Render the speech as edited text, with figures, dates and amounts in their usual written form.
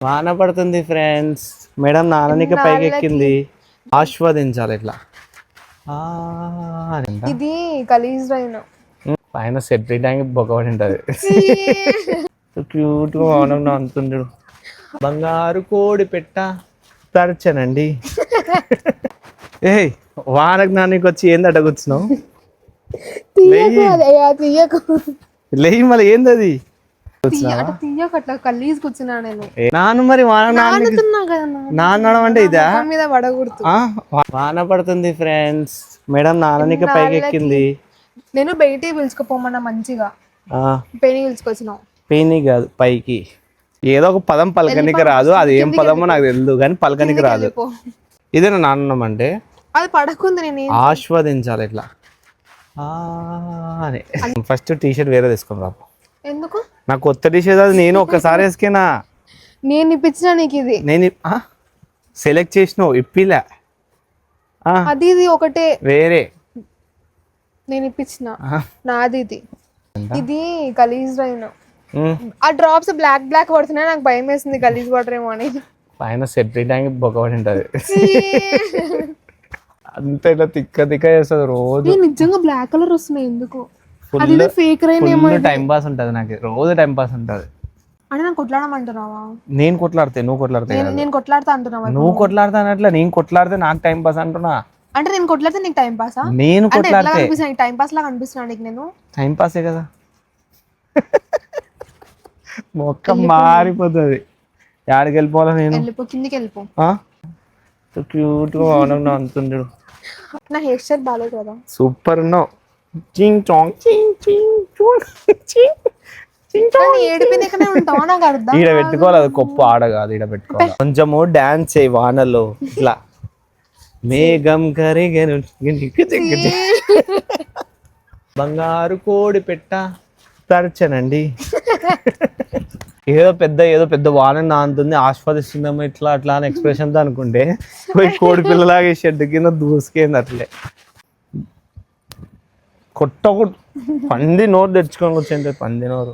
వాన పడుతుంది friends. Madam నాన్ననికి పైకి ఎక్కింది. ఆస్వాదించాలి ఇట్లా. ఇది గలీజ్ రైన్ పైన సెట్రీ ట్యాంక్ బొక్కబడి ఉంటది. క్యూట్ గా వాన అంతుండడు. బంగారు కోడి పెట్ట తరచనండి. ఏ వానకు నాన్నకి వచ్చి ఏందట కూర్చున్నావు? లేయి మళ్ళీ ఏంది అది? నాన్న మరి నాన్నడం అంటే ఇదా? వాన పడుతుంది ఫ్రెండ్స్. మేడం నాన్ననికి పైకి ఎక్కింది. నేను బయటికి పిలుచుకోపోమన్నా మంచిగా పెయిన్ పిలుచుకొచ్చినావు. పెయిన్ కాదు పైకి ఏదో ఒక పదం పలకనికి రాదు. అది ఏం పదమో నాకు తెలియదు కానీ పలకనికి రాదు. ఇదేనా నాన్నం అంటే? అది పడకుంది. నేను ఆస్వాదించాలి ఇట్లా. ఫస్ట్ టీ షర్ట్ వేరే తీసుకుని రా. ఎందుకు? నాకు కొత్త టీ షర్ట్ అది నేను ఒక్కసారి వేసుకున్నా. నేను ఇప్పించిన నీకు ఇది. నేను సెలెక్ట్ చేసినావు ఇప్పిలే. అది ఇది ఒకటే వేరే నేను ఇప్పించిన నాది. ఇది గలీజ్ రైన్. ఆ డ్రాప్స్ బ్లాక్ బ్లాక్ పడుతున్నాయి. నాకు భయం వేసింది గలీజ్ వాటర్ ఏమో అని. పైన సెట్రీ ట్యాంక్ బొక్కబడి ఉంటది. అంత ఇట్లా తిక్క తిక్క చేస్తుంది రోజు. నిజంగా బ్లాక్ కలర్ వస్తున్నాయి ఎందుకు? ఫేక్ రైన్ ఏమో. టైం పాస్ ఉంటది నాకు రోజు. టైం పాస్ ఉంటది అంటే నేను కొట్లాడమంటున్నావా? నేను కొట్లాడితే నువ్వు కొట్లాడితే నేను కొట్లాడతా అంటున్నావా? నువ్వు కొట్లాడతా అన్నట్లా నేను కొట్లాడితే నాకు టైం పాస్ అంటున్నా. అంటే నేను కొట్లాడితే నీకు టైం పాసా? నేను కొట్లాడితే టైం పాస్ లాగా అనిపిస్తున్నా నీకు? నేను టైం పాసే కదా. మొక్క మారిపోతుంది. యాడికి వెళ్ళిపోవాలా? నేను వెళ్ళిపో, కిందికి వెళ్ళిపో. క్యూట్ గా అంతుండడు. నా హెయిర్ స్టైల్ బాగాలేదు కదా? సూపర్ ఉన్నావు. చింగ్ చాంగ్ చింగ్ చింగ్ ఈడ పెట్టుకోవాలి. అది గొప్ప ఆడ కాదు. ఈడ పెట్టుకోవాలి. కొంచెము డాన్స్ చేయి వానలో ఇట్లా. మేఘం కరిగెను బంగారు కోడి పెట్ట తరచనండి. ఏదో పెద్ద వాన నాంతుంది ఆస్వాదిస్తుందేమో ఇట్లా అట్లా అని ఎక్స్ప్రెషన్ తో అనుకుంటే పోయి కోడి పిల్లలాగా షెడ్ కింద దూసుకేంది అట్లే. కొట్టకూడదు. పంది నోరు తెచ్చుకొని కూర్చుంటే పంది నోరు.